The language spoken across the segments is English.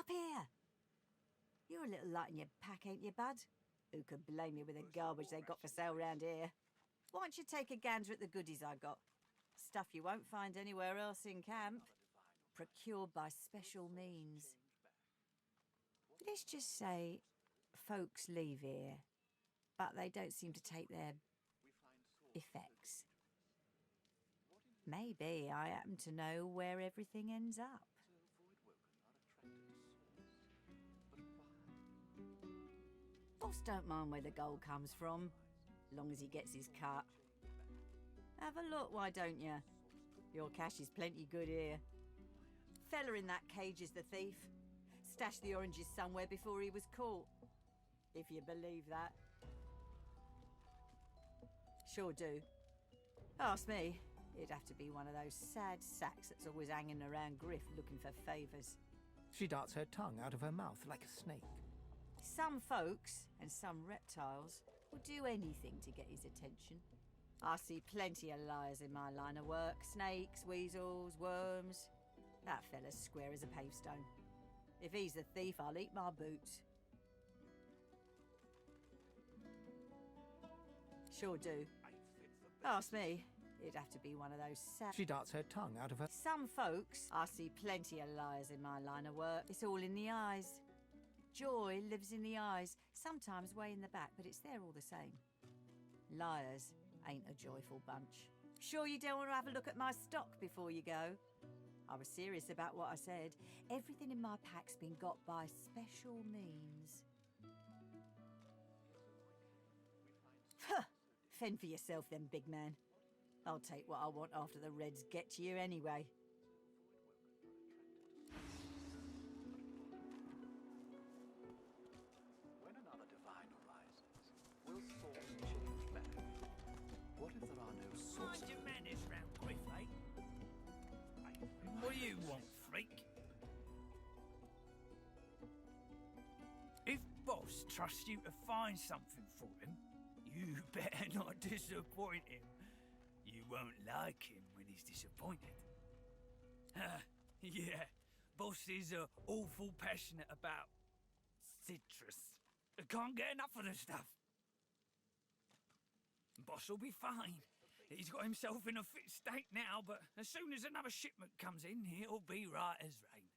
Up here! You're a little light in your pack, ain't you, bud? Who could blame you with the garbage they got for sale round here? Why don't you take a gander at the goodies I got? Stuff you won't find anywhere else in camp. Procured by special means. Let's just say folks leave here, but they don't seem to take their effects. Maybe I happen to know where everything ends up. Boss don't mind where the gold comes from, long as he gets his cut. Have a look, why don't you? Your cash is plenty good here. Fella in that cage is the thief. Stashed the oranges somewhere before he was caught. If you believe that. Sure do. Ask me, it'd have to be one of those sad sacks that's always hanging around Griff looking for favours. She darts her tongue out of her mouth like a snake. Some folks, and some reptiles, will do anything to get his attention. I see plenty of liars in my line of work. Snakes, weasels, worms. That fella's square as a pavestone. If he's the thief, I'll eat my boots. Sure do. Ask me, it'd have to be one of those sad... She darts her tongue out of her... Some folks, I see plenty of liars in my line of work. It's all in the eyes. Joy lives in the eyes, sometimes way in the back, but it's there all the same. Liars ain't a joyful bunch. Sure you don't want to have a look at my stock before you go? I was serious about what I said. Everything in my pack's been got by special means. Fend for yourself then, big man. I'll take what I want after the Reds get to you anyway. When another divine arises, will souls change back? What if there are no sources? Mind your manners round Griff, eh? What do you want, freak? If Boss trusts you to find something for him, you better not disappoint him. You won't like him when he's disappointed. Yeah, Boss is awful passionate about citrus. I can't get enough of the stuff. Boss will be fine. He's got himself in a fit state now, but as soon as another shipment comes in, he'll be right as rain.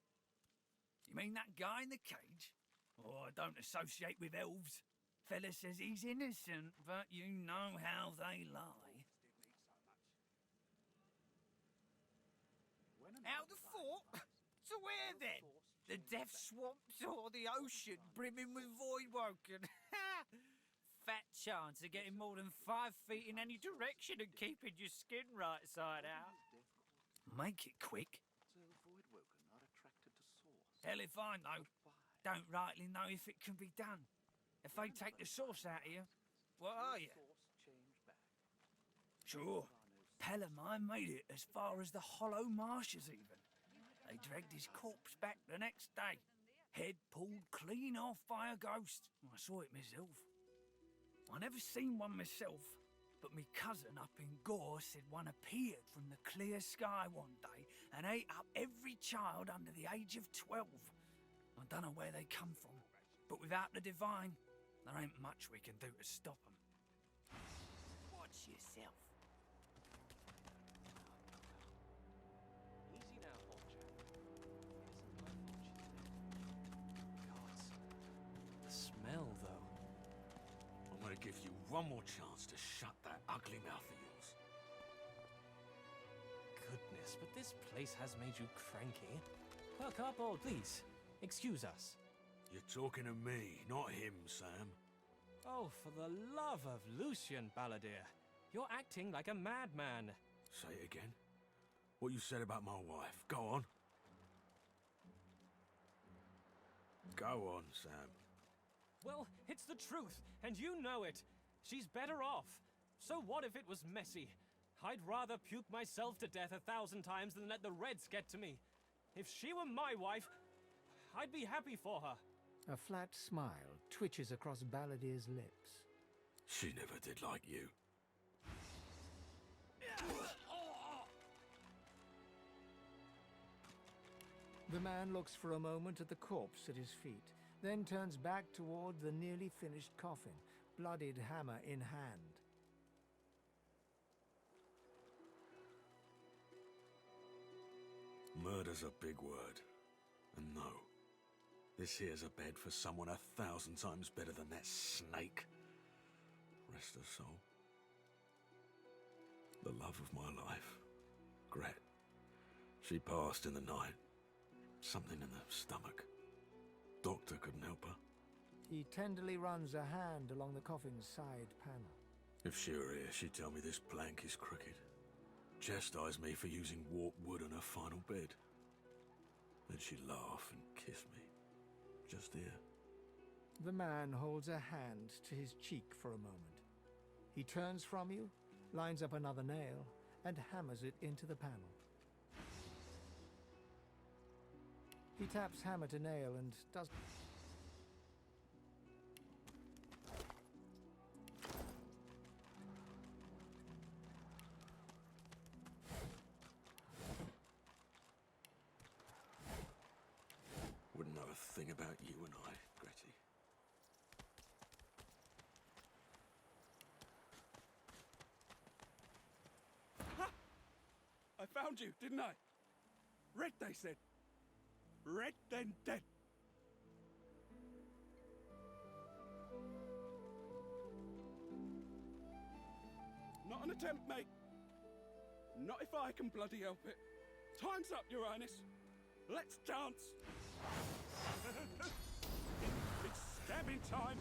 You mean that guy in the cage? Oh, I don't associate with elves. Fella says he's innocent, but you know how they lie. Out the fort? To where then? The death swamps or the ocean brimming with voidwoken? Fat chance of getting more than 5 feet in any direction and keeping your skin right side out. Make it quick. Hell if I know. Don't rightly know if it can be done. If they take the sauce out of you, what are you? Sure. Pal of mine made it as far as the hollow marshes even. They dragged his corpse back the next day. Head pulled clean off by a ghost. I saw it myself. I never seen one myself, but me cousin up in Gore said one appeared from the clear sky one day and ate up every child under the age of 12. I don't know where they come from, but without the divine, there ain't much we can do to stop them. Watch yourself. Easy now, old chap. Isn't my fortune? Gods. The smell, though. I'm gonna give you one more chance to shut that ugly mouth of yours. Goodness, but this place has made you cranky. Well, Cardboard, please, excuse us. You're talking to me, not him, Sam. Oh, for the love of Lucian, Balladeer. You're acting like a madman. Say it again. What you said about my wife. Go on. Go on, Sam. Well, it's the truth, and you know it. She's better off. So what if it was messy? I'd rather puke myself to death 1,000 times than let the Reds get to me. If she were my wife, I'd be happy for her. A flat smile twitches across Balladeer's lips. She never did like you. The man looks for a moment at the corpse at his feet, then turns back toward the nearly finished coffin, bloodied hammer in hand. Murder's a big word. And no, this here's a bed for someone 1,000 times better than that snake. Rest her soul. The love of my life, Gret. She passed in the night. Something in the stomach. Doctor couldn't help her. He tenderly runs a hand along the coffin's side panel. If she were here, she'd tell me this plank is crooked. Chastise me for using warped wood on her final bed. Then she'd laugh and kiss me. Just here. The man holds a hand to his cheek for a moment. He turns from you, lines up another nail, and hammers it into the panel. He taps hammer to nail and does... Wouldn't know a thing about you and I, Gretty. Ha! I found you, didn't I? Red, they said. Red, then dead. Not an attempt, mate. Not if I can bloody help it. Time's up, Your Highness. Let's dance. It's stabbing time.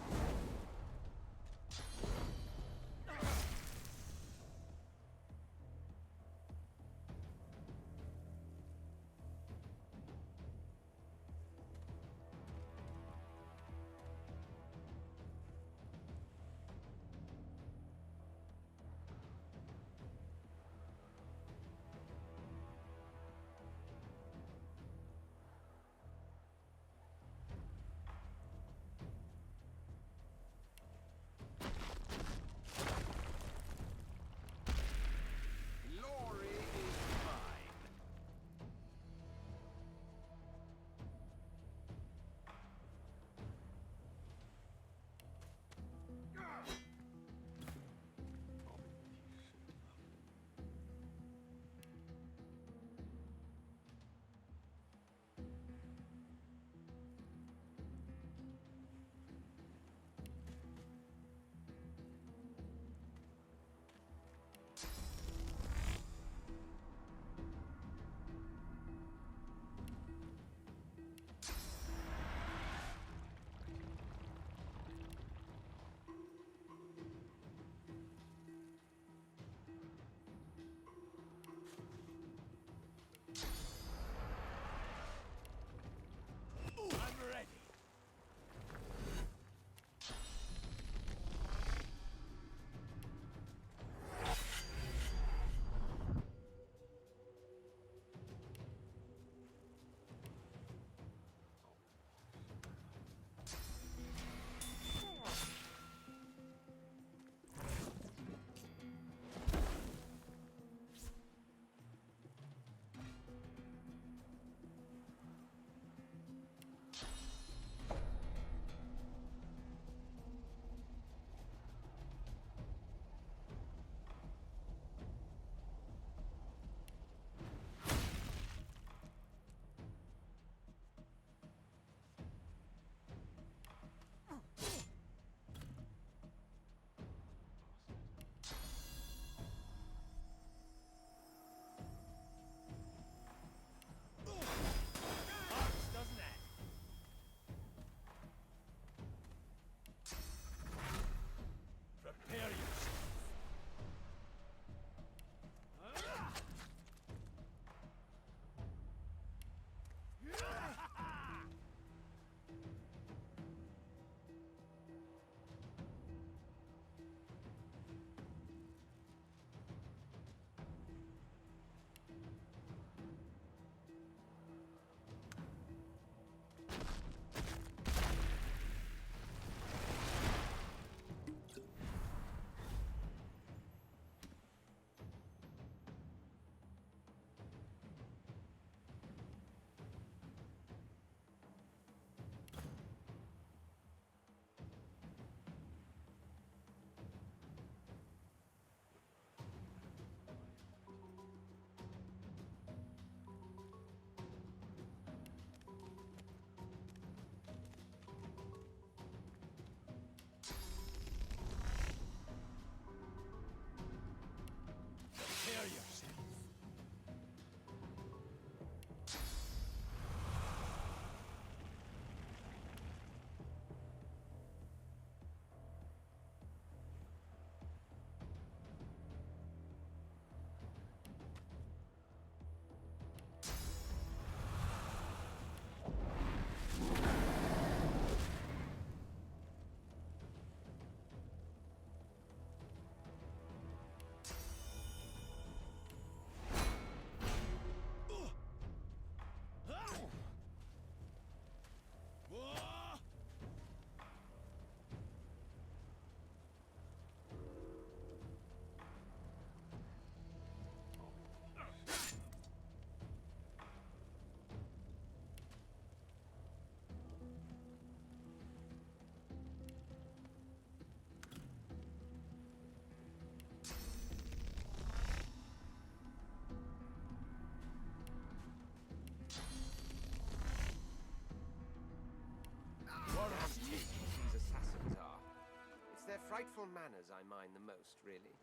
on manners I mind the most, really.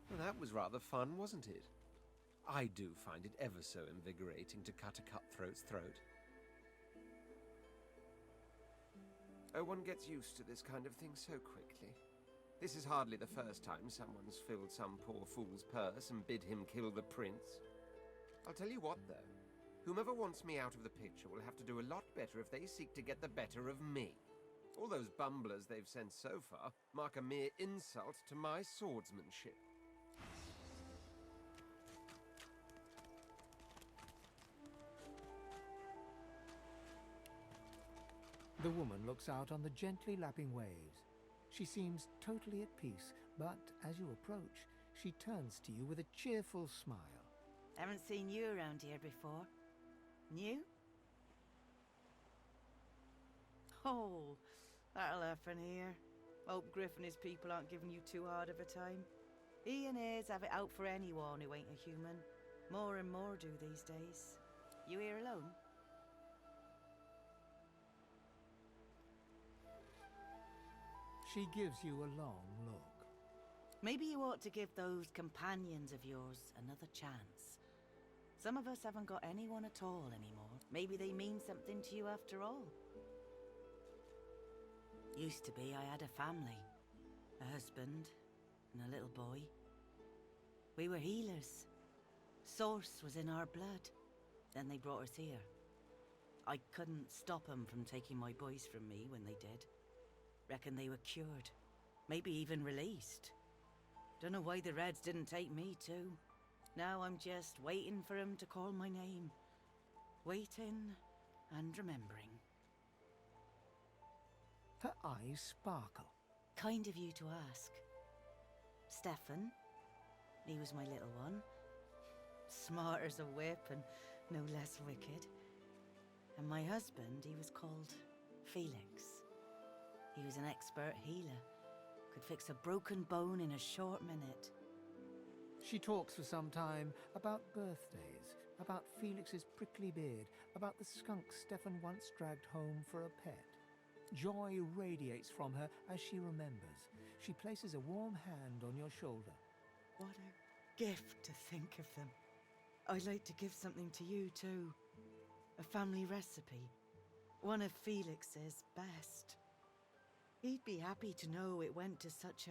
Well, that was rather fun, wasn't it? I do find it ever so invigorating to cut a cutthroat's throat. Oh, one gets used to this kind of thing so quickly. This is hardly the first time someone's filled some poor fool's purse and bid him kill the prince. I'll tell you what, though. Whomever wants me out of the picture will have to do a lot better if they seek to get the better of me. All those bumblers they've sent so far mark a mere insult to my swordsmanship. The woman looks out on the gently lapping waves. She seems totally at peace, but as you approach, she turns to you with a cheerful smile. Haven't seen you around here before. New? Oh, that'll happen here. Hope Griff and his people aren't giving you too hard of a time. He and his have it out for anyone who ain't a human. More and more do these days. You here alone? She gives you a long look. Maybe you ought to give those companions of yours another chance. Some of us haven't got anyone at all anymore. Maybe they mean something to you after all. Used to be I had a family. A husband and a little boy. We were healers. Source was in our blood. Then they brought us here. I couldn't stop them from taking my boys from me when they did. Reckon they were cured. Maybe even released. Don't know why the Reds didn't take me too. Now I'm just waiting for them to call my name. Waiting and remembering. Her eyes sparkle. Kind of you to ask. Stefan, he was my little one. Smart as a whip and no less wicked. And my husband, he was called Felix. He was an expert healer. Could fix a broken bone in a short minute. She talks for some time about birthdays, about Felix's prickly beard, about the skunk Stefan once dragged home for a pet. Joy radiates from her as she remembers. She places a warm hand on your shoulder. What a gift to think of them. I'd like to give something to you too. A family recipe. One of Felix's best. He'd be happy to know it went to such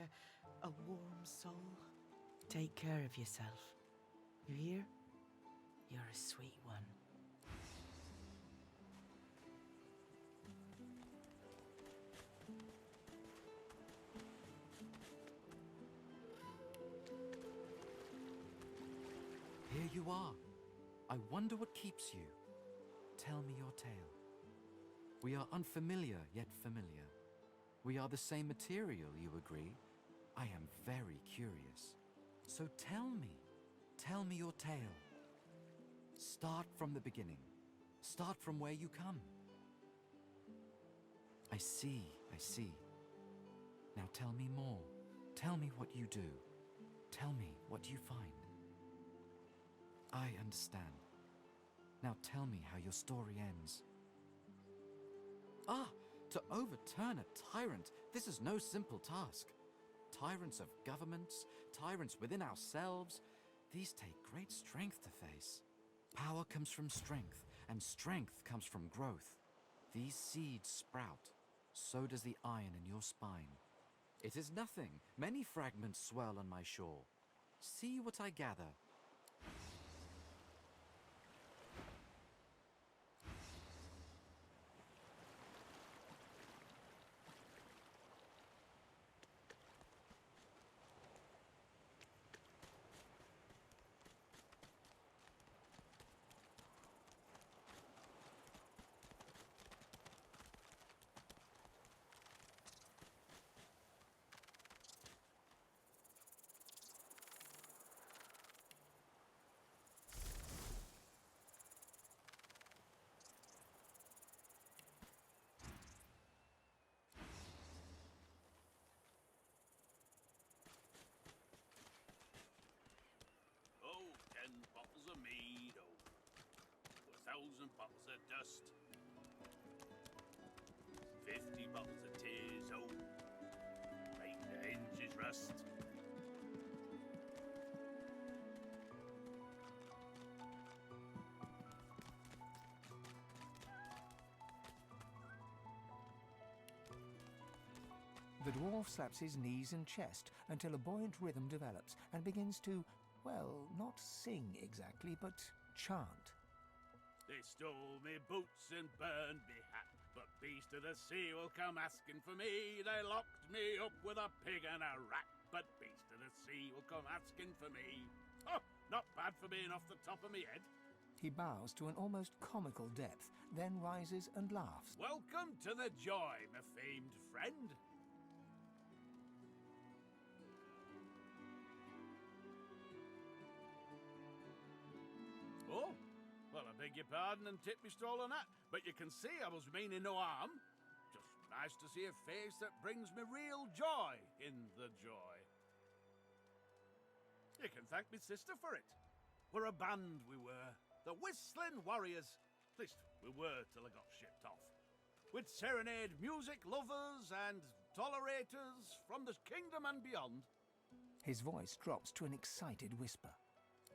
a warm soul. Take care of yourself. You hear? You're a sweet one. Here you are. I wonder what keeps you. Tell me your tale. We are unfamiliar yet familiar. We are the same material, you agree? I am very curious. So tell me your tale. Start from the beginning. Start from where you come. I see. Now tell me more. Tell me what you do. Tell me what you find. I understand. Now tell me how your story ends. Ah! To overturn a tyrant, this is no simple task. Tyrants of governments, tyrants within ourselves, these take great strength to face. Power comes from strength, and strength comes from growth. These seeds sprout, so does the iron in your spine. It is nothing. Many fragments swirl on my shore. See what I gather. 1,000 bottles of dust. 50 bottles of tears, oh, make the hinges rust. The dwarf slaps his knees and chest until a buoyant rhythm develops and begins to, well, not sing exactly, but chant. They stole me boots and burned me hat, but beast of the sea will come asking for me. They locked me up with a pig and a rat, but beast of the sea will come asking for me. Oh, not bad for being off the top of me head. He bows to an almost comical depth, then rises and laughs. Welcome to the joy, my famed friend. Oh, well, I beg your pardon and tip me stolen hat, but you can see I was meaning no harm. Just nice to see a face that brings me real joy in the joy. You can thank me sister for it. We're a band, we were. The Whistling Warriors. At least, we were till I got shipped off. We'd serenade music lovers and tolerators from the kingdom and beyond. His voice drops to an excited whisper.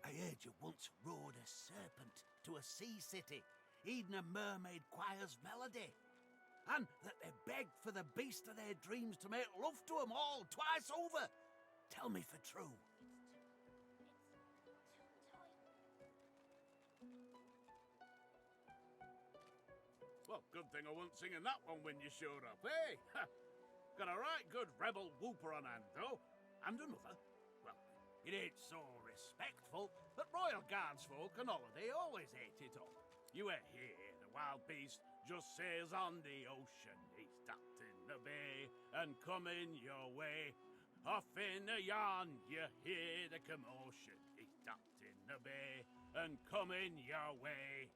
I heard you once rode a serpent to a sea city, heeding a mermaid choir's melody, and that they begged for the beast of their dreams to make love to 'em all twice over. Tell me for true. Well, good thing I wasn't singing that one when you showed up, eh? Got a right good rebel whooper on hand, though, and another. Well, it ain't so respectful that Royal Guards folk on holiday always ate it up. You ain't here, the wild beast just sails on the ocean. He's docked in the bay and coming your way. Off in a yarn, you hear the commotion. He's docked in the bay and coming your way.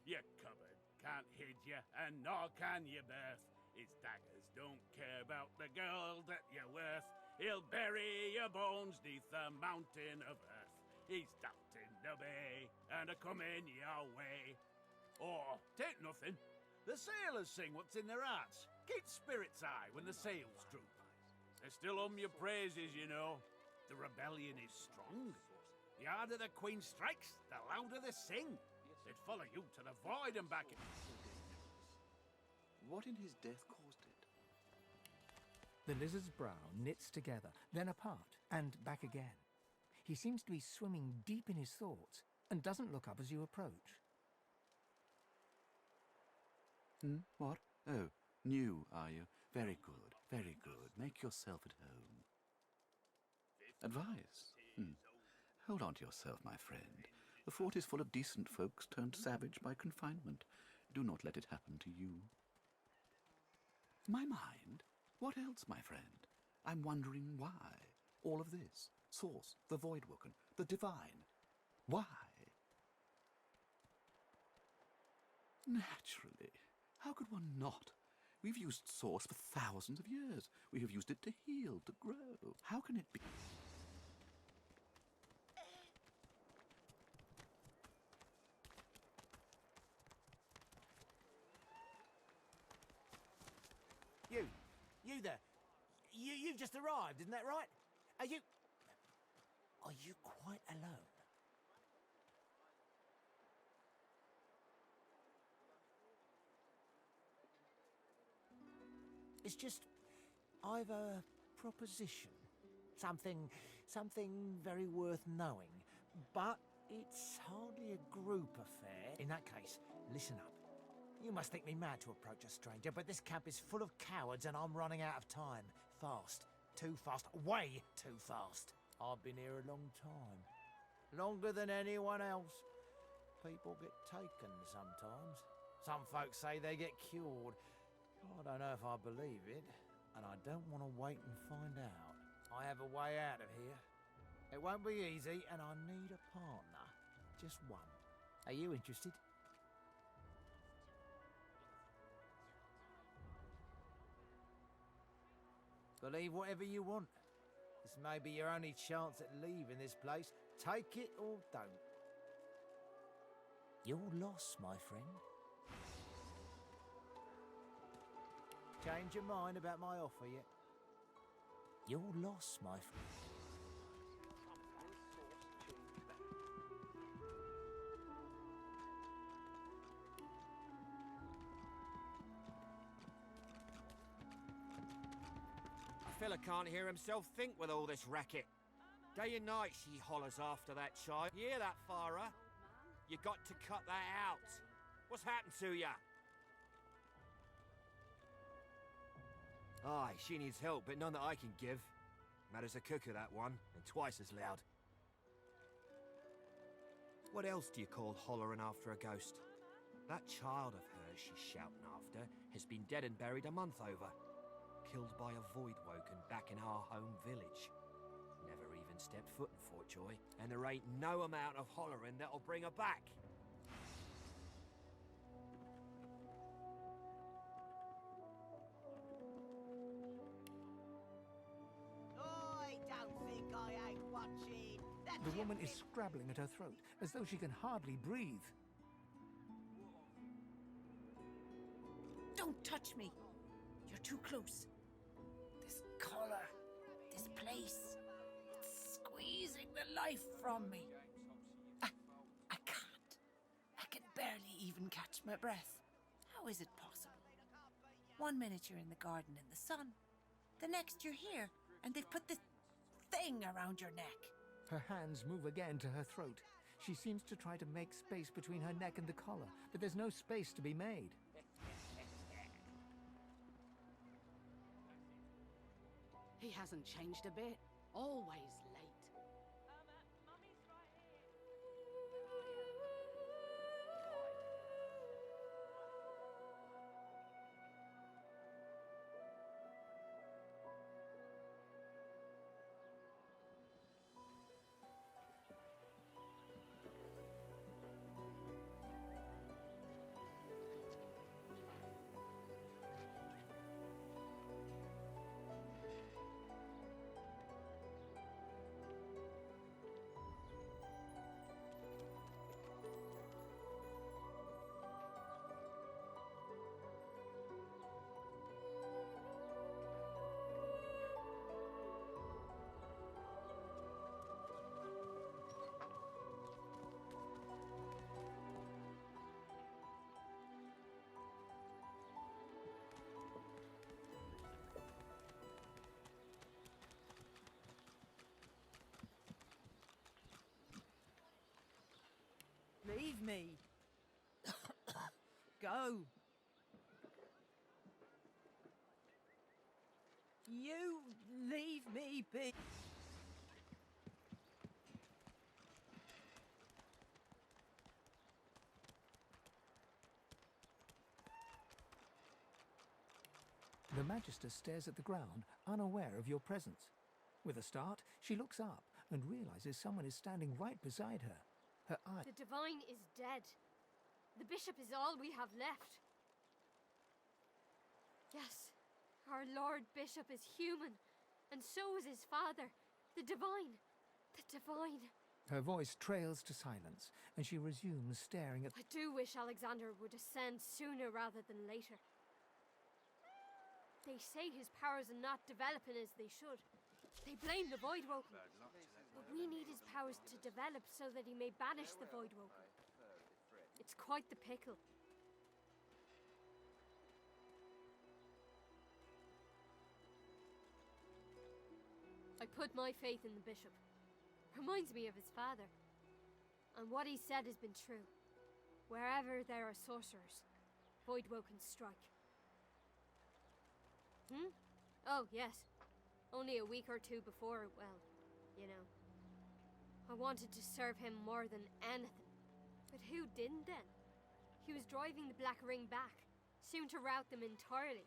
Your cupboard can't hid you, and nor can you birth. His daggers don't care about the gold that you're worth. He'll bury your bones neath the mountain of earth. He's docked in the bay and a-coming your way. Oh, take nothing. The sailors sing what's in their hearts. Keep spirits high when the sails droop. They still your praises, you know. The rebellion is strong. The harder the Queen strikes, the louder they sing. They'd follow you to the void and back. What in his death caused it? The lizard's brow knits together, then apart, and back again. He seems to be swimming deep in his thoughts, and doesn't look up as you approach. What? Oh, new, are you? Very good, very good. Make yourself at home. Advice? Hold on to yourself, my friend. The fort is full of decent folks turned savage by confinement. Do not let it happen to you. My mind? What else, my friend? I'm wondering why. All of this. Source, the Voidwoken, the Divine. Why? Naturally. How could one not? We've used Source for thousands of years. We have used it to heal, to grow. How can it be? You there. You've just arrived, isn't that right? Are you quite alone? It's just, I've a proposition. Something very worth knowing. But it's hardly a group affair. In that case, listen up. You must think me mad to approach a stranger, but this camp is full of cowards and I'm running out of time. Fast. Too fast. Way too fast. I've been here a long time. Longer than anyone else. People get taken sometimes. Some folks say they get cured. I don't know if I believe it, and I don't want to wait and find out. I have a way out of here. It won't be easy, and I need a partner. Just one. Are you interested? Believe whatever you want. This may be your only chance at leaving this place. Take it or don't. You're lost, my friend. Change your mind about my offer yet? You're lost, my friend. A fella can't hear himself think with all this racket. Day and night she hollers after that child. You hear that, Farah? You got to cut that out. What's happened to ya? Aye, she needs help, but none that I can give. Matters a cooker, that one, and twice as loud. What else do you call hollering after a ghost? That child of hers she's shouting after has been dead and buried a month over. Killed by a void-woken back in our home village. Never even stepped foot in Fort Joy, and there ain't no amount of hollering that'll bring her back. I don't think I ain't watching. The woman is scrabbling at her throat, as though she can hardly breathe. Don't touch me. You're too close. This collar, this place, it's squeezing the life from me. I can't. I can barely even catch my breath. How is it possible? 1 minute you're in the garden in the sun, the next you're here, and they've put this thing around your neck. Her hands move again to her throat. She seems to try to make space between her neck and the collar, but there's no space to be made. He hasn't changed a bit. Always late. Leave me. Go. You leave me be. The Magister stares at the ground, unaware of your presence. With a start, she looks up and realizes someone is standing right beside her. Her eye... The Divine is dead. The Bishop is all we have left. Yes, our Lord Bishop is human, and so is his father, the Divine. The Divine. Her voice trails to silence, and she resumes staring at... I do wish Alexander would ascend sooner rather than later. They say his powers are not developing as they should. They blame the Voidwoken. But we need his powers to develop so that he may banish the Voidwoken. It's quite the pickle. I put my faith in the Bishop. Reminds me of his father. And what he said has been true. Wherever there are sorcerers, Voidwoken strike. Oh, yes. Only a week or two before, well, you know. I wanted to serve him more than anything. But who didn't then? He was driving the Black Ring back, soon to rout them entirely.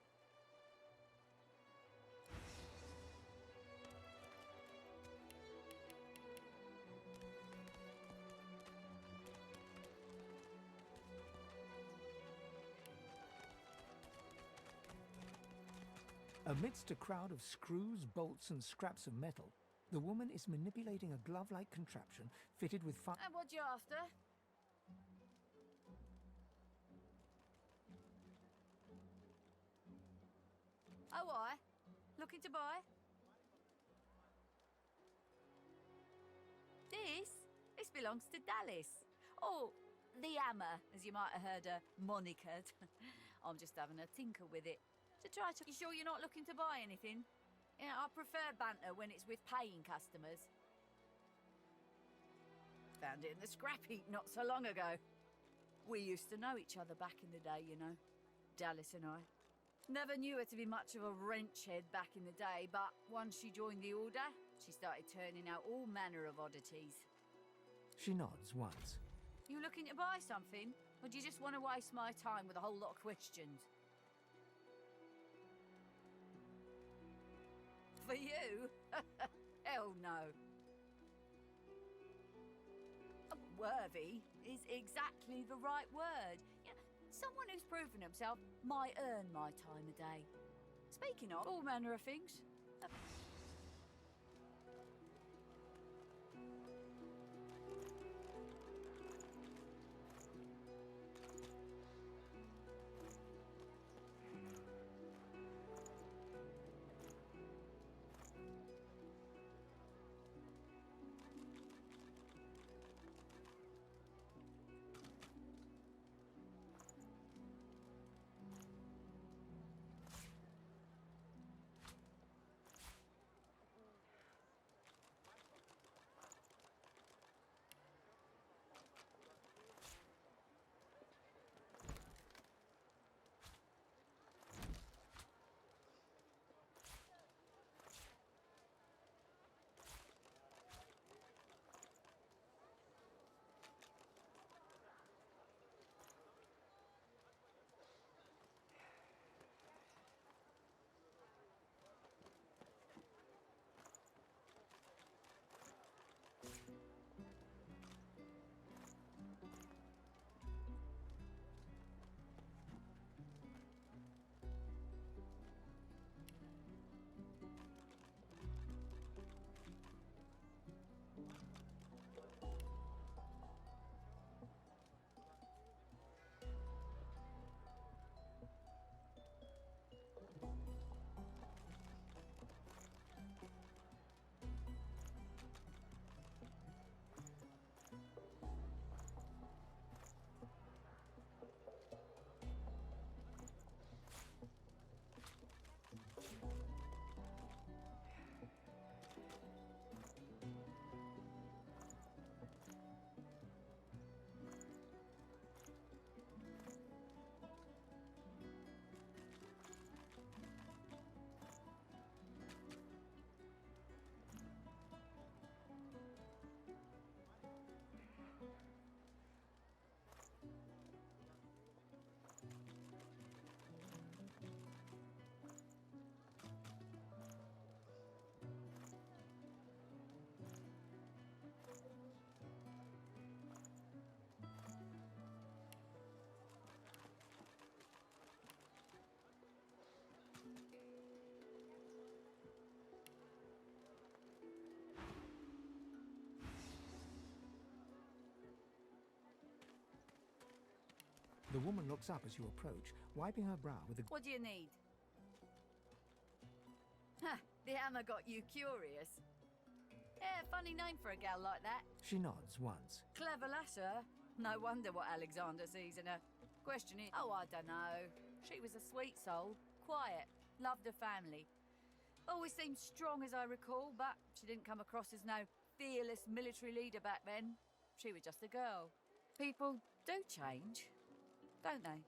Amidst a crowd of screws, bolts, and scraps of metal, the woman is manipulating a glove-like contraption fitted with And what you after? Oh, I? Looking to buy? This belongs to Dallas. Oh, the hammer, as you might have heard her monikered. I'm just having a tinker with it. To try to... You sure you're not looking to buy anything? Yeah, I prefer banter when it's with paying customers. Found it in the scrap heap not so long ago. We used to know each other back in the day, you know. Dallas and I. Never knew her to be much of a wrench head back in the day, but once she joined the Order, she started turning out all manner of oddities. She nods once. You looking to buy something? Or do you just want to waste my time with a whole lot of questions? For you? Hell no. Worthy is exactly the right word. You know, someone who's proven himself might earn my time of day. Speaking of, all manner of things. The woman looks up as you approach, wiping her brow with a... What do you need? Ha! The hammer got you curious. Yeah, funny name for a gal like that. She nods once. Clever lass, her. No wonder what Alexander sees in her. Question is... Oh, I don't know. She was a sweet soul. Quiet. Loved her family. Always seemed strong as I recall, but she didn't come across as no fearless military leader back then. She was just a girl. People do change, don't they?